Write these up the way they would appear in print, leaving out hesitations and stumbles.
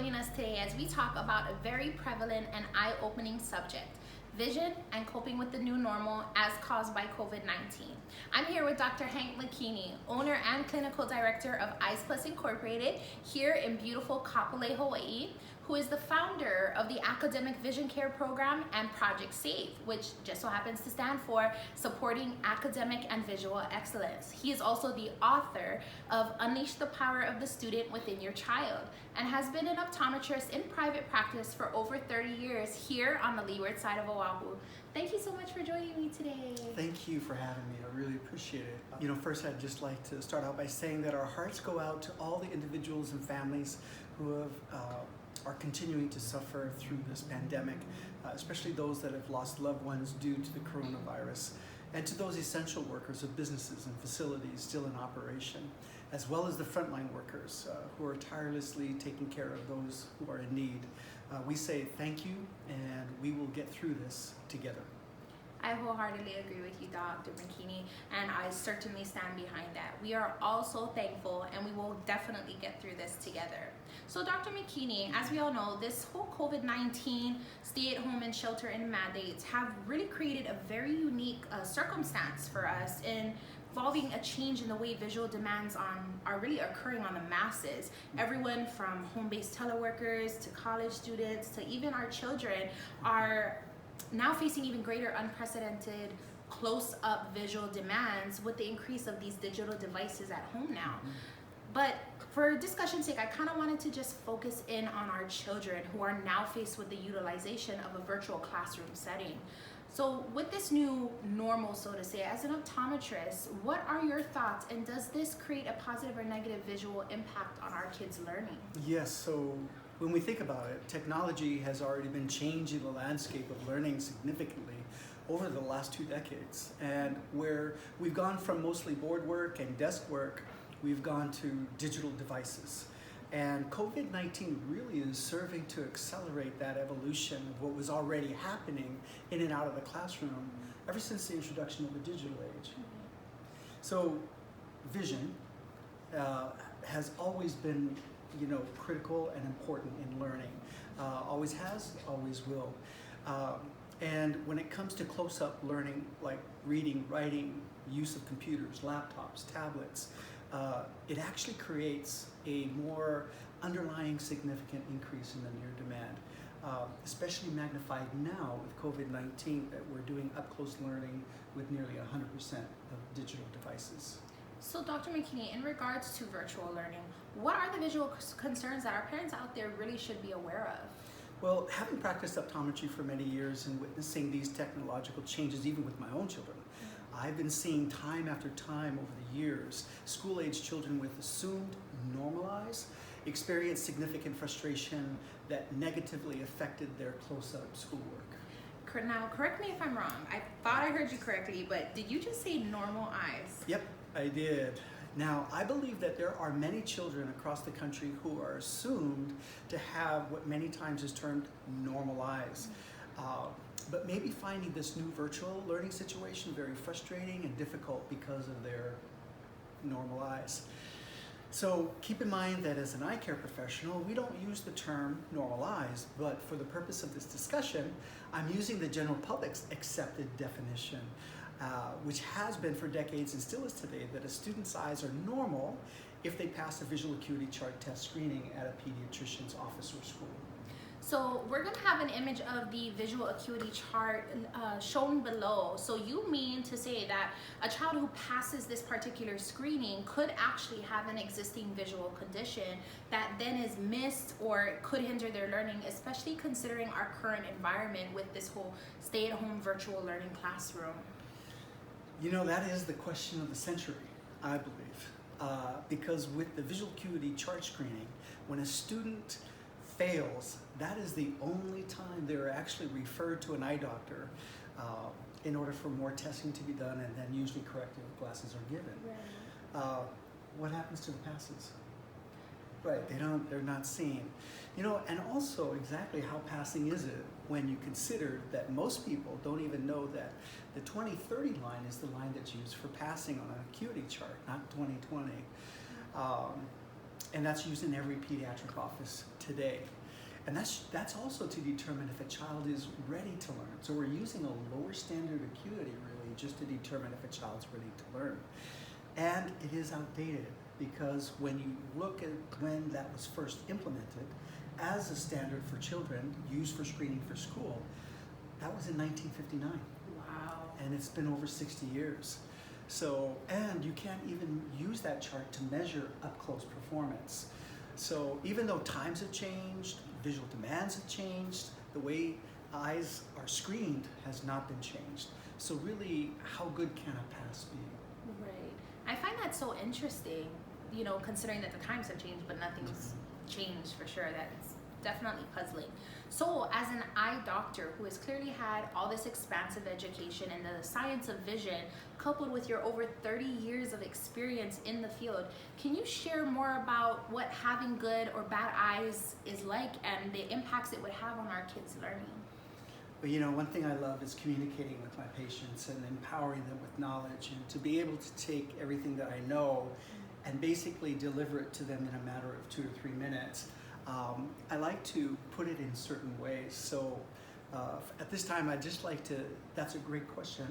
joining us today as we talk about a very prevalent and eye-opening subject: vision and coping with the new normal as caused by COVID-19. I'm here with Dr. Hank Makini, owner and clinical director of Eyes Plus Incorporated here in beautiful Kapolei, Hawaii, who is the founder of the Academic Vision Care Program and Project S.A.V.E, which just so happens to stand for Supporting Academic and Visual Excellence. He is also the author of Unleash the Power of the Student Within Your Child and has been an optometrist in private practice for over 30 years here on the Leeward side of Oahu. Thank you so much for joining me today. Thank you for having me. I really appreciate it. First I'd just like to start out by saying that our hearts go out to all the individuals and families who are continuing to suffer through this pandemic, especially those that have lost loved ones due to the coronavirus, and to those essential workers of businesses and facilities still in operation, as well as the frontline workers who are tirelessly taking care of those who are in need. We say thank you, and we will get through this together. I wholeheartedly agree with you, Dr. Makini, and I certainly stand behind that. We are all so thankful, and we will definitely get through this together. So, Dr. Makini, as we all know, this whole COVID-19 stay-at-home and shelter-in mandates have really created a very unique circumstance for us involving a change in the way visual demands are really occurring on the masses. Everyone from home-based teleworkers to college students to even our children are now facing even greater unprecedented close-up visual demands with the increase of these digital devices at home now. But for discussion's sake, I kind of wanted to just focus in on our children who are now faced with the utilization of a virtual classroom setting. So with this new normal, so to say, as an optometrist, what are your thoughts, and does this create a positive or negative visual impact on our kids' learning? Yes, so when we think about it, technology has already been changing the landscape of learning significantly over the last 2 decades. And where we've gone from mostly board work and desk work, we've gone to digital devices. And COVID-19 really is serving to accelerate that evolution of what was already happening in and out of the classroom ever since the introduction of the digital age. So vision has always been critical and important in learning. Always has, always will. And when it comes to close-up learning, like reading, writing, use of computers, laptops, tablets, it actually creates a more underlying significant increase in the near demand, especially magnified now with COVID-19, that we're doing up-close learning with nearly 100% of digital devices. So Dr. Makini, in regards to virtual learning, what are the visual concerns that our parents out there really should be aware of? Well, having practiced optometry for many years and witnessing these technological changes even with my own children, I've been seeing time after time over the years, school-age children with assumed normal eyes experience significant frustration that negatively affected their close-up schoolwork. Now, correct me if I'm wrong. I thought I heard you correctly, but did you just say normal eyes? Yep, I did. Now, I believe that there are many children across the country who are assumed to have what many times is termed normal eyes. But maybe finding this new virtual learning situation very frustrating and difficult because of their normal eyes. So keep in mind that as an eye care professional, we don't use the term normal eyes, but for the purpose of this discussion, I'm using the general public's accepted definition, which has been for decades and still is today, that a student's eyes are normal if they pass a visual acuity chart test screening at a pediatrician's office or school. So we're going to have an image of the visual acuity chart shown below. So you mean to say that a child who passes this particular screening could actually have an existing visual condition that then is missed or could hinder their learning, especially considering our current environment with this whole stay-at-home virtual learning classroom? That is the question of the century, I believe, because with the visual acuity chart screening, when a student fails, that is the only time they're actually referred to an eye doctor in order for more testing to be done, and then usually corrective glasses are given. Right. What happens to the passes? Right, they're not seen. And also exactly how passing is it when you consider that most people don't even know that the 2030 line is the line that's used for passing on an acuity chart, not 2020. And that's used in every pediatric office today. And that's also to determine if a child is ready to learn. So we're using a lower standard acuity really just to determine if a child's ready to learn. And it is outdated because when you look at when that was first implemented as a standard for children used for screening for school, that was in 1959. Wow. And it's been over 60 years. So, and you can't even use that chart to measure up close performance. So even though times have changed, visual demands have changed, the way eyes are screened has not been changed. So really, how good can a pass be? Right. I find that so interesting, you know, considering that the times have changed, but nothing's changed for sure. That's definitely puzzling. So as an eye doctor who has clearly had all this expansive education in the science of vision, coupled with your over 30 years of experience in the field, can you share more about what having good or bad eyes is like and the impacts it would have on our kids' learning? But you know, one thing I love is communicating with my patients and empowering them with knowledge, and to be able to take everything that I know and basically deliver it to them in a matter of 2 to 3 minutes. I like to put it in certain ways. So at this time, I'd just like to, that's a great question,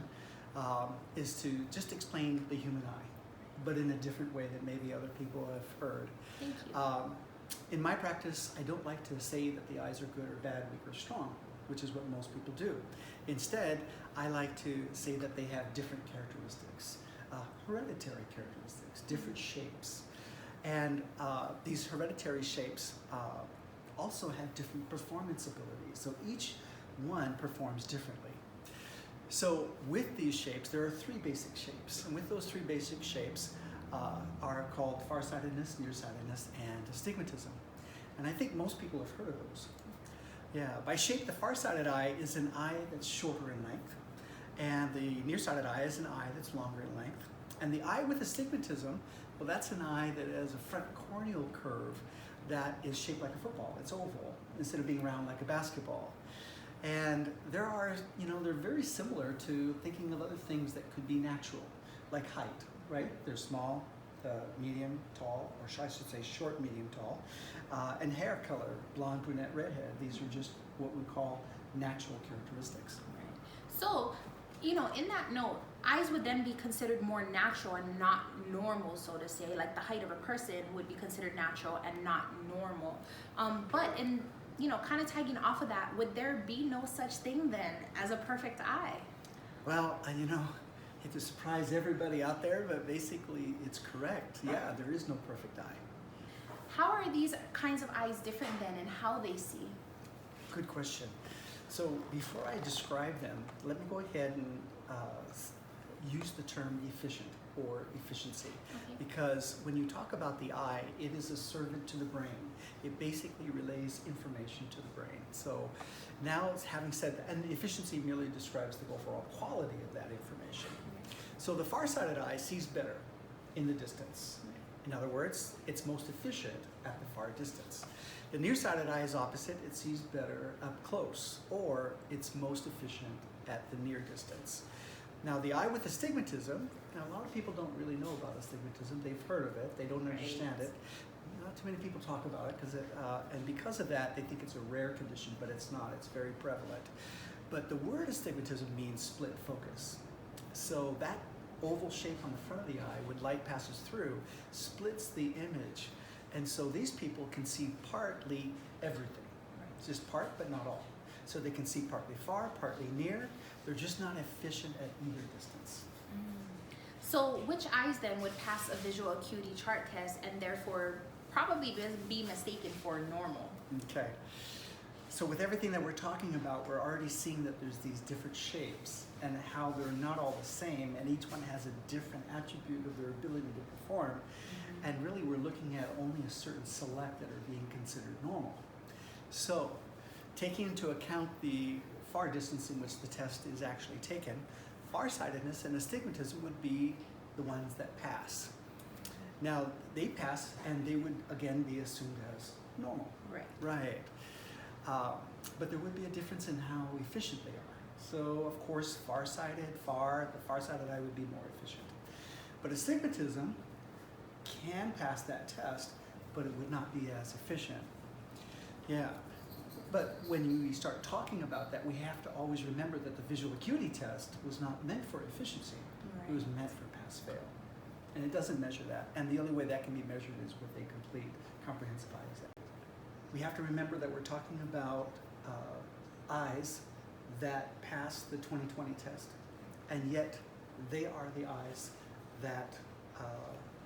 is to just explain the human eye, but in a different way that maybe other people have heard. Thank you. In my practice, I don't like to say that the eyes are good or bad, weak or strong, which is what most people do. Instead, I like to say that they have different characteristics, hereditary characteristics, different shapes. And these hereditary shapes also have different performance abilities. So each one performs differently. So with these shapes, there are 3 basic shapes. And with those 3 basic shapes are called farsightedness, nearsightedness, and astigmatism. And I think most people have heard of those. Yeah, by shape, the farsighted eye is an eye that's shorter in length. And the nearsighted eye is an eye that's longer in length. And the eye with astigmatism, well, that's an eye that has a front corneal curve that is shaped like a football. It's oval instead of being round like a basketball. And there are, you know, they're very similar to thinking of other things that could be natural, like height, right? They're small, medium, tall, or I should say short, medium, tall. And hair color, blonde, brunette, redhead. These are just what we call natural characteristics. Right. So, you know, in that note, eyes would then be considered more natural and not normal, so to say. Like the height of a person would be considered natural and not normal. But in, you know, kind of tagging off of that, would there be no such thing then as a perfect eye? Well, you know, I hate to surprise everybody out there, but basically it's correct. Yeah, there is no perfect eye. How are these kinds of eyes different then in how they see? Good question. So before I describe them, let me go ahead and use the term efficient or efficiency. Okay. Because when you talk about the eye, it is a servant to the brain. It basically relays information to the brain. So now, having said that, and the efficiency merely describes the overall quality of that information. So the farsighted eye sees better in the distance. In other words, it's most efficient at the far distance. The nearsighted eye is opposite. It sees better up close, or it's most efficient at the near distance. Now, the eye with astigmatism, now a lot of people don't really know about astigmatism. They've heard of it. They don't understand it. Not too many people talk about it, and because of that, they think it's a rare condition, but it's not. It's very prevalent. But the word astigmatism means split focus. So that oval shape on the front of the eye, when light passes through, splits the image. And so these people can see partly everything. It's just part, but not all. So they can see partly far, partly near. They're just not efficient at either distance. So which eyes then would pass a visual acuity chart test and therefore probably be mistaken for normal? Okay. So with everything that we're talking about, we're already seeing that there's these different shapes and how they're not all the same, and each one has a different attribute of their ability to perform. And really, we're looking at only a certain select that are being considered normal. So, taking into account the far distance in which the test is actually taken, farsightedness and astigmatism would be the ones that pass. Now, they pass, and they would, again, be assumed as normal. Right. Right. But there would be a difference in how efficient they are. So, of course, the farsighted eye would be more efficient. But astigmatism can pass that test, but it would not be as efficient. Yeah. But when we start talking about that, we have to always remember that the visual acuity test was not meant for efficiency. It was meant for pass-fail. And it doesn't measure that. And the only way that can be measured is with a complete comprehensive eye exam. We have to remember that we're talking about eyes that pass the 20/20 test, and yet they are the eyes that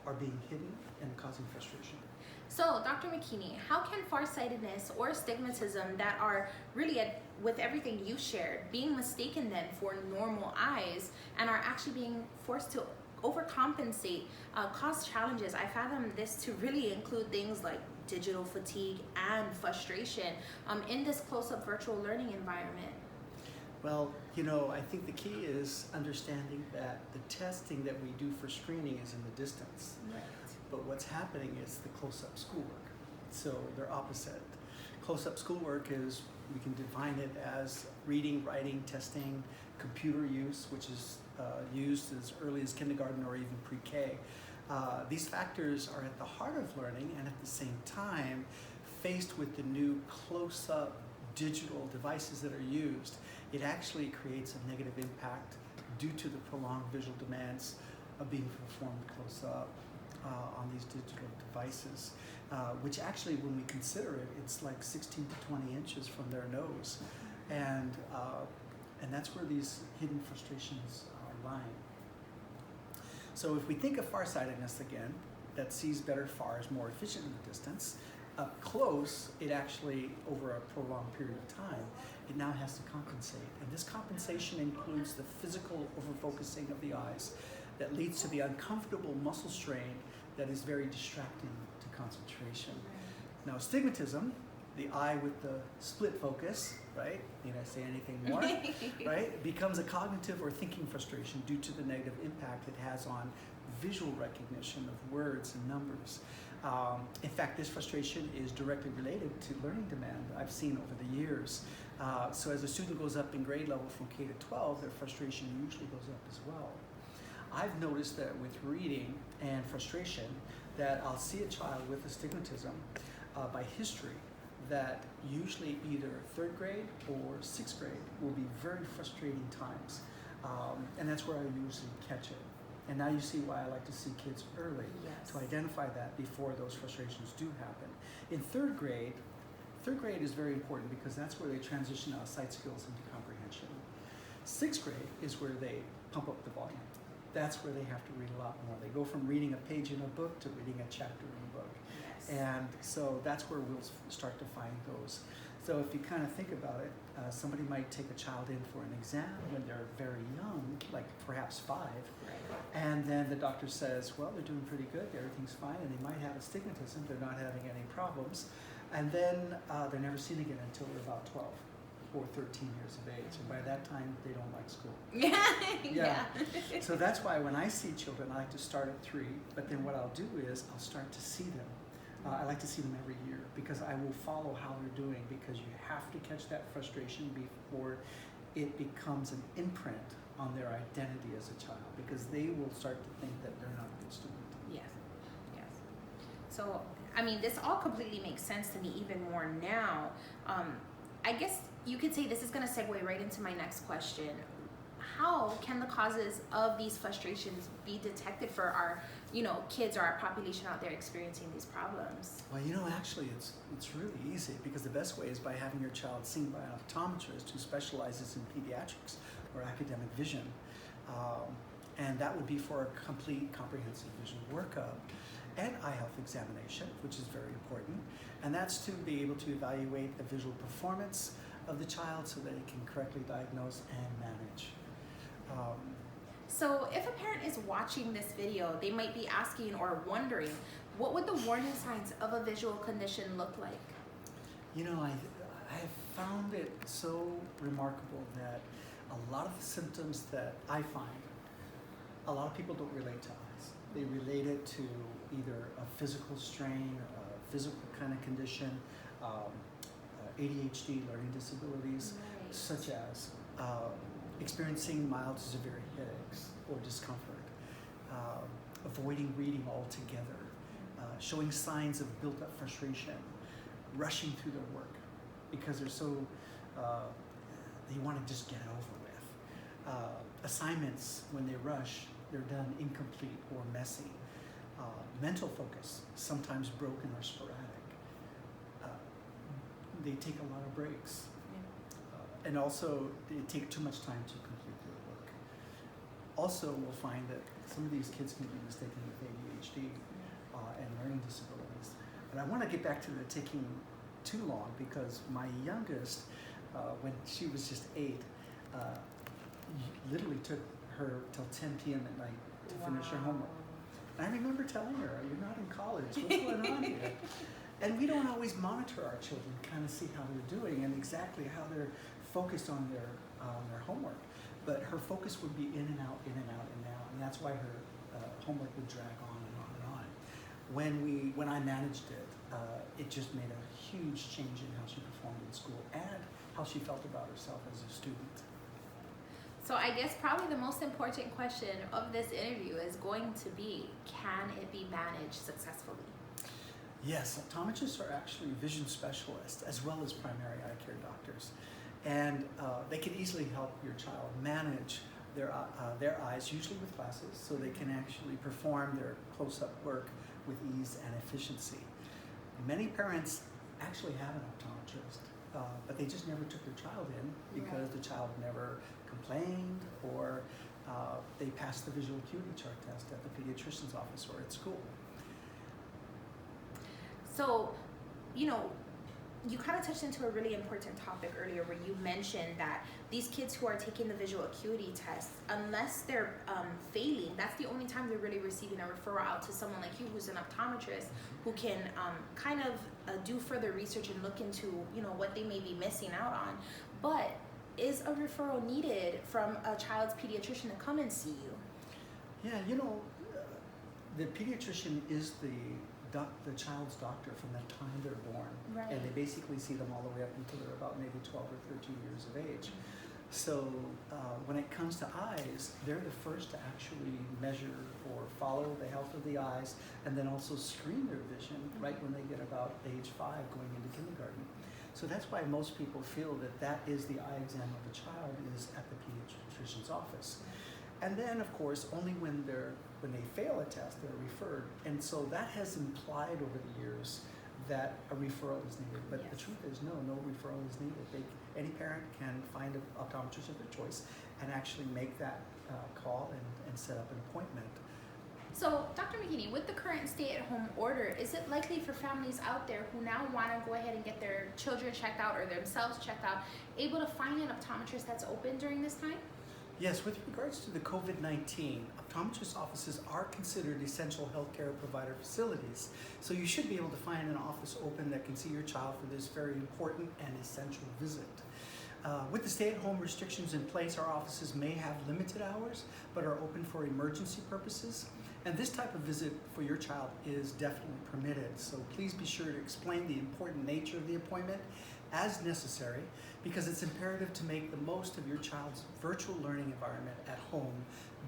are being hidden and causing frustration. So, Dr. Makini, how can farsightedness or astigmatism that are really, with everything you shared, being mistaken then for normal eyes and are actually being forced to overcompensate, cause challenges? I fathom this to really include things like digital fatigue and frustration in this close-up virtual learning environment. Well, I think the key is understanding that the testing that we do for screening is in the distance. Right. But what's happening is the close-up schoolwork. So they're opposite. Close-up schoolwork is, we can define it as reading, writing, testing, computer use, which is used as early as kindergarten or even pre-K. These factors are at the heart of learning, and at the same time, faced with the new close-up digital devices that are used, it actually creates a negative impact due to the prolonged visual demands of being performed close-up on these digital devices, which actually, when we consider it, it's like 16 to 20 inches from their nose. And that's where these hidden frustrations are lying. So if we think of farsightedness again, that sees better far is more efficient in the distance. Up close, it actually, over a prolonged period of time, it now has to compensate. And this compensation includes the physical overfocusing of the eyes that leads to the uncomfortable muscle strain that is very distracting to concentration. Now, astigmatism, the eye with the split focus, right? Need I say anything more? Right? Becomes a cognitive or thinking frustration due to the negative impact it has on visual recognition of words and numbers. In fact, this frustration is directly related to learning demand I've seen over the years. So as a student goes up in grade level from K to 12, their frustration usually goes up as well. I've noticed that with reading and frustration, that I'll see a child with astigmatism by history, that usually either 3rd grade or 6th grade will be very frustrating times. And that's where I usually catch it. And now you see why I like to see kids early, Yes. to identify that before those frustrations do happen. In 3rd grade is very important because that's where they transition out of sight skills into comprehension. 6th grade is where they pump up the volume. That's where they have to read a lot more. They go from reading a page in a book to reading a chapter in a book. Yes. And so that's where we'll start to find those. So if you kind of think about it, somebody might take a child in for an exam when they're very young, like perhaps 5, and then the doctor says, well, they're doing pretty good, everything's fine, and they might have astigmatism, they're not having any problems, and then they're never seen again until they're about 12 or 13 years of age, and by that time, they don't like school. Yeah. So that's why when I see children, I like to start at 3, but then what I'll do is I'll start to see them. I like to see them every year because I will follow how they're doing, because you have to catch that frustration before it becomes an imprint on their identity as a child, because they will start to think that they're not a good student. Yes. So, I mean, this all completely makes sense to me even more now. I guess you could say this is going to segue right into my next question. How can the causes of these frustrations be detected for our, kids or our population out there experiencing these problems? Well, actually, it's really easy, because the best way is by having your child seen by an optometrist who specializes in pediatrics or academic vision. And that would be for a complete comprehensive vision workup and eye health examination, which is very important. And that's to be able to evaluate the visual performance of the child so that it can correctly diagnose and manage. So if a parent is watching this video, they might be asking or wondering, what would the warning signs of a visual condition look like? I have found it so remarkable that a lot of the symptoms that I find, a lot of people don't relate to eyes. They relate it to either a physical strain, a physical kind of condition, ADHD, learning disabilities, Right. such as experiencing mild to severe headaches or discomfort, avoiding reading altogether, showing signs of built-up frustration, rushing through their work because they're so, they want to just get it over with. Assignments, when they rush, they're done incomplete or messy. Mental focus, sometimes broken or sporadic. They take a lot of breaks. And also, they take too much time to complete their work. Also, we'll find that some of these kids can be mistaken with ADHD and learning disabilities. But I want to get back to the taking too long because my youngest, when she was just 8, literally took her till 10 p.m. at night to finish her homework. And I remember telling her, "You're not in college, what's going on here?" And we don't always monitor our children, kind of see how they're doing and exactly how they're focused on their homework. But her focus would be in and out, in and out, and out. And that's why her homework would drag on and on and on. When I managed it, it just made a huge change in how she performed in school and how she felt about herself as a student. So I guess probably the most important question of this interview is going to be, can it be managed successfully? Yes, optometrists are actually vision specialists as well as primary eye care doctors. And they can easily help your child manage their eyes, usually with glasses, so they can actually perform their close-up work with ease and efficiency. Many parents actually have an optometrist, but they just never took their child in because the child never complained or they passed the visual acuity chart test at the pediatrician's office or at school. So, you kind of touched into a really important topic earlier where you mentioned that these kids who are taking the visual acuity test, unless they're failing, that's the only time they're really receiving a referral out to someone like you who's an optometrist who can kind of do further research and look into what they may be missing out on. But is a referral needed from a child's pediatrician to come and see you? Yeah, the pediatrician is the child's doctor from the time they're born. Right. And they basically see them all the way up until they're about maybe 12 or 13 years of age. So when it comes to eyes, they're the first to actually measure or follow the health of the eyes and then also screen their vision right when they get about age 5 going into kindergarten. So that's why most people feel that is the eye exam of a child is at the pediatrician's office. And then, of course, only when they fail a test, they're referred. And so that has implied over the years that a referral is needed. But the truth is, no referral is needed. Any parent can find an optometrist of their choice and actually make that call and set up an appointment. So, Dr. Makini, with the current stay-at-home order, is it likely for families out there who now want to go ahead and get their children checked out or themselves checked out, able to find an optometrist that's open during this time? Yes, with regards to the COVID-19, optometrist offices are considered essential healthcare provider facilities. So you should be able to find an office open that can see your child for this very important and essential visit. With the stay-at-home restrictions in place, our offices may have limited hours, but are open for emergency purposes. And this type of visit for your child is definitely permitted. So please be sure to explain the important nature of the appointment as necessary, because it's imperative to make the most of your child's virtual learning environment at home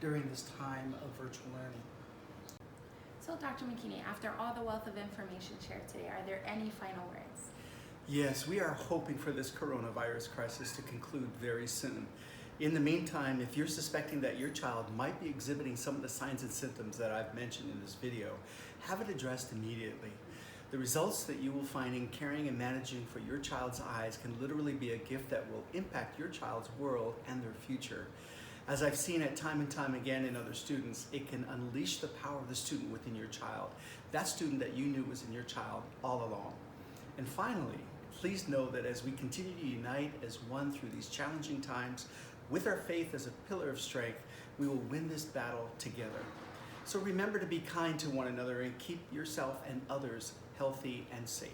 during this time of virtual learning. So, Dr. Makini, after all the wealth of information shared today, are there any final words? Yes, we are hoping for this coronavirus crisis to conclude very soon. In the meantime, if you're suspecting that your child might be exhibiting some of the signs and symptoms that I've mentioned in this video, have it addressed immediately. The results that you will find in caring and managing for your child's eyes can literally be a gift that will impact your child's world and their future. As I've seen it time and time again in other students, it can unleash the power of the student within your child, that student that you knew was in your child all along. And finally, please know that as we continue to unite as one through these challenging times, with our faith as a pillar of strength, we will win this battle together. So remember to be kind to one another and keep yourself and others healthy and safe.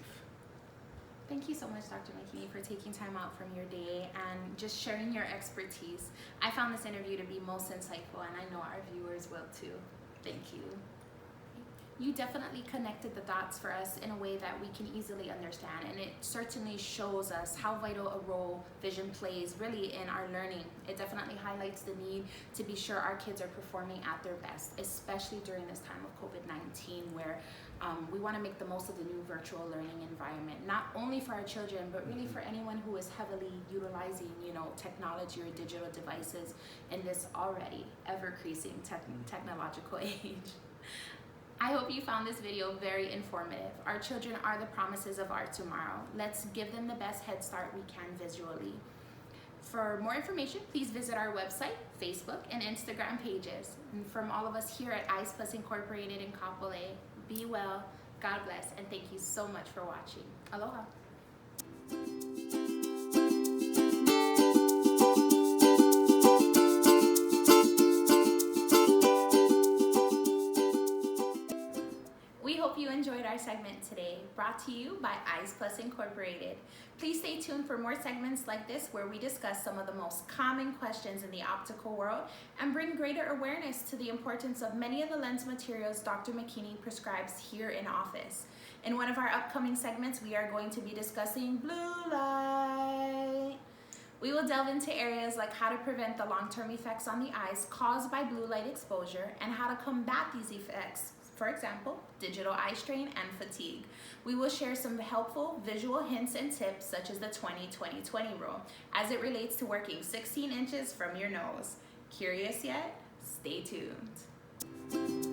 Thank you so much, Dr. Makini, for taking time out from your day and just sharing your expertise. I found this interview to be most insightful, and I know our viewers will too. Thank you. You definitely connected the dots for us in a way that we can easily understand, and it certainly shows us how vital a role vision plays really in our learning. It definitely highlights the need to be sure our kids are performing at their best, especially during this time of COVID-19, where we want to make the most of the new virtual learning environment, not only for our children, but really for anyone who is heavily utilizing, technology or digital devices in this already ever-increasing technological age. I hope you found this video very informative. Our children are the promises of our tomorrow. Let's give them the best head start we can visually. For more information, please visit our website, Facebook, and Instagram pages. And from all of us here at S.A.V.E Incorporated in Kapolei, be well, God bless, and thank you so much for watching. Aloha. We hope you enjoyed our segment today, brought to you by S.A.V.E Incorporated. Please stay tuned for more segments like this where we discuss some of the most common questions in the optical world and bring greater awareness to the importance of many of the lens materials Dr. Makini prescribes here in office. In one of our upcoming segments, we are going to be discussing blue light. We will delve into areas like how to prevent the long-term effects on the eyes caused by blue light exposure and how to combat these effects. For example, digital eye strain and fatigue. We will share some helpful visual hints and tips such as the 20-20-20 rule as it relates to working 16 inches from your nose. Curious yet? Stay tuned.